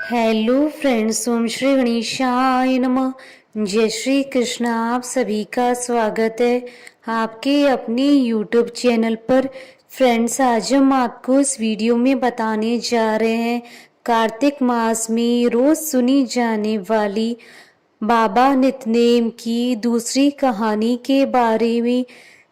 Hello friends, ओम श्री गणेशाय नमः। जय श्री कृष्ण। आप सभी का स्वागत है आपके अपने यूट्यूब चैनल पर। फ्रेंड्स, आज हम आपको इस वीडियो में बताने जा रहे हैं कार्तिक मास में रोज सुनी जाने वाली बाबा नितनेम की दूसरी कहानी के बारे में,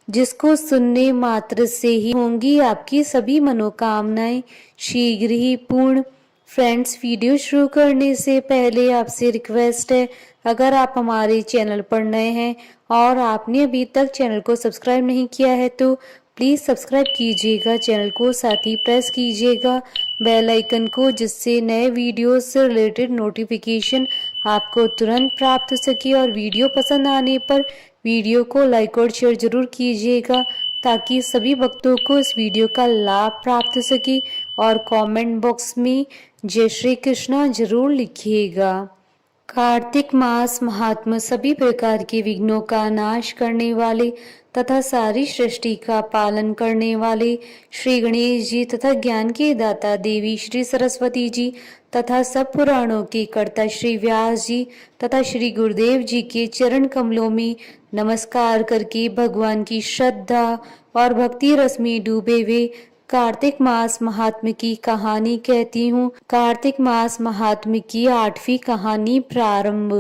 जिसको सुनने मात्र से ही होंगी आपकी सभी मनोकामनाएं शीघ्र ही पूर्ण। फ्रेंड्स, वीडियो शुरू करने से पहले आपसे रिक्वेस्ट है, अगर आप हमारे चैनल पर नए हैं और आपने अभी तक चैनल को सब्सक्राइब नहीं किया है तो प्लीज़ सब्सक्राइब कीजिएगा चैनल को, साथ ही प्रेस कीजिएगा बेल आइकन को, जिससे नए वीडियो से रिलेटेड नोटिफिकेशन आपको तुरंत प्राप्त हो सके। और वीडियो पसंद आने पर वीडियो को लाइक और शेयर जरूर कीजिएगा, ताकि सभी भक्तों को इस वीडियो का लाभ प्राप्त हो सके। और कमेंट बॉक्स में जय श्री कृष्णा जरूर लिखिएगा। कार्तिक मास महात्मा सभी प्रकार के विघ्नों का नाश करने वाले तथा सारी सृष्टि का पालन करने वाले श्री गणेश जी तथा ज्ञान के दाता देवी श्री सरस्वती जी तथा सब पुराणों के कर्ता श्री व्यास जी तथा श्री गुरुदेव जी के चरण कमलों में नमस्कार करके भगवान की श्रद्धा और भक्ति रस में डूबे हुए कार्तिक मास महात्म्य की कहानी कहती हूँ। कार्तिक मास महात्म्य की 8वीं कहानी प्रारंभ।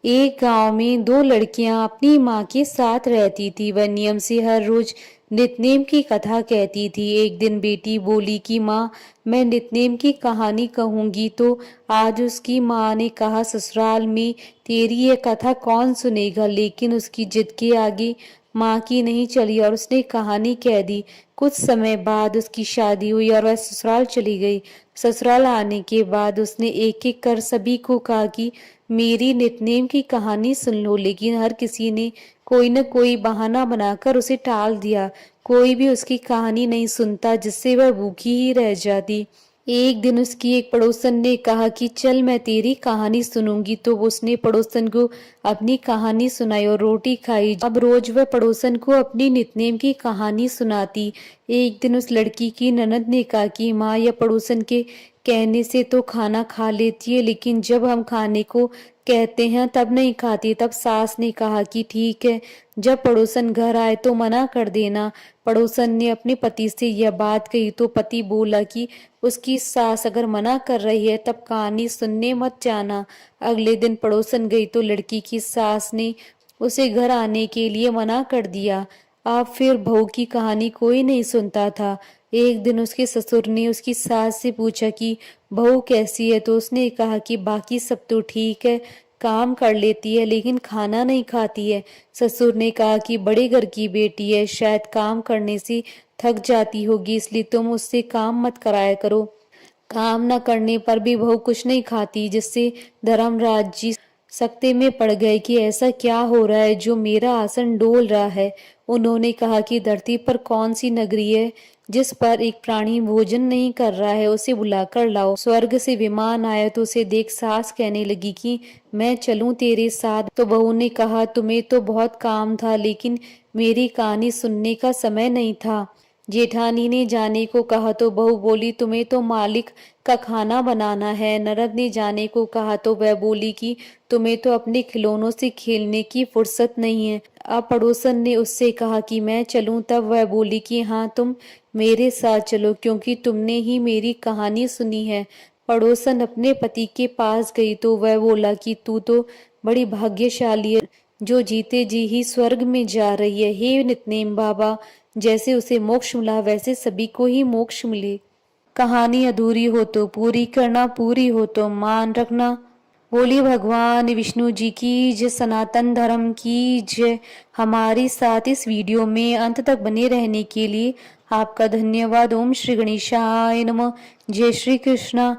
एक गांव में दो लड़कियां अपनी माँ के साथ रहती थी। वह नियम से हर रोज नितनेम की कथा कहती थी। एक दिन बेटी बोली कि माँ, मैं नितनेम की कहानी कहूंगी। तो आज उसकी माँ ने कहा, ससुराल में तेरी ये कथा कौन सुनेगा। लेकिन उसकी जिद के आगे माँ की नहीं चली और उसने कहानी कह दी। कुछ समय बाद उसकी शादी हुई और वह ससुराल चली गई। ससुराल आने के बाद उसने एक एक कर सभी को कहा कि मेरी नितनेम की कहानी सुन लो, लेकिन हर किसी ने कोई न कोई बहाना बनाकर उसे टाल दिया। कोई भी उसकी कहानी नहीं सुनता, जिससे वह भूखी ही रह जाती। एक दिन उसकी एक पड़ोसन ने कहा कि चल मैं तेरी कहानी सुनूंगी। तो उसने पड़ोसन को अपनी कहानी सुनाई और रोटी खाई। अब रोज वह पड़ोसन को अपनी नितनेम की कहानी सुनाती। एक दिन उस लड़की की ननद ने कहा कि माँ, यह पड़ोसन के कहने से तो खाना खा लेती है, लेकिन जब हम खाने को कहते हैं तब नहीं खाती। तब सास ने कहा कि ठीक है, जब पड़ोसन घर आए तो मना कर देना। पड़ोसन ने अपने पति से यह बात कही तो पति बोला कि उसकी सास अगर मना कर रही है तब कहानी सुनने मत जाना। अगले दिन पड़ोसन गई तो लड़की की सास ने उसे घर आने के लिए मना कर दिया। अब फिर बहू की कहानी कोई नहीं सुनता था। एक दिन उसके ससुर ने उसकी सास से पूछा कि बहू कैसी है। तो उसने कहा कि बाकी सब तो ठीक है, काम कर लेती है लेकिन खाना नहीं खाती है। ससुर ने कहा कि बड़े घर की बेटी है, शायद काम करने से थक जाती होगी, इसलिए तुम उससे काम मत कराया करो। काम न करने पर भी बहू कुछ नहीं खाती, जिससे धर्मराज जी सकते में पड़ गए कि ऐसा क्या हो रहा है जो मेरा आसन डोल रहा है। उन्होंने कहा कि धरती पर कौन सी नगरी है जिस पर एक प्राणी भोजन नहीं कर रहा है, उसे बुलाकर लाओ। स्वर्ग से विमान आया तो उसे देख सास कहने लगी कि मैं चलूं तेरे साथ। तो बहू ने कहा, तुम्हें तो बहुत काम था, लेकिन मेरी कहानी सुनने का समय नहीं था। जेठानी ने जाने को कहा तो बहू बोली, तुम्हें तो मालिक का खाना बनाना है। ननद ने जाने को कहा तो वह बोली कि तुम्हें तो अपने खिलौनों से खेलने की फुर्सत नहीं है। अब पड़ोसन ने उससे कहा कि मैं चलूं, तब वह बोली कि हाँ, तुम मेरे साथ चलो, क्योंकि तुमने ही मेरी कहानी सुनी है। पड़ोसन अपने पति के पास गई तो वह बोला कि तू तो बड़ी भाग्यशाली है, जो जीते जी ही स्वर्ग में जा रही है। हे नितनेम बाबा, जैसे उसे मोक्ष मिला वैसे सभी को ही मोक्ष मिले। कहानी अधूरी हो तो पूरी करना, पूरी हो तो मान रखना। बोली भगवान विष्णु जी की जय, सनातन धर्म की जय। हमारे साथ इस वीडियो में अंत तक बने रहने के लिए आपका धन्यवाद। ओम श्री गणेशाय नमः। जय श्री कृष्णा।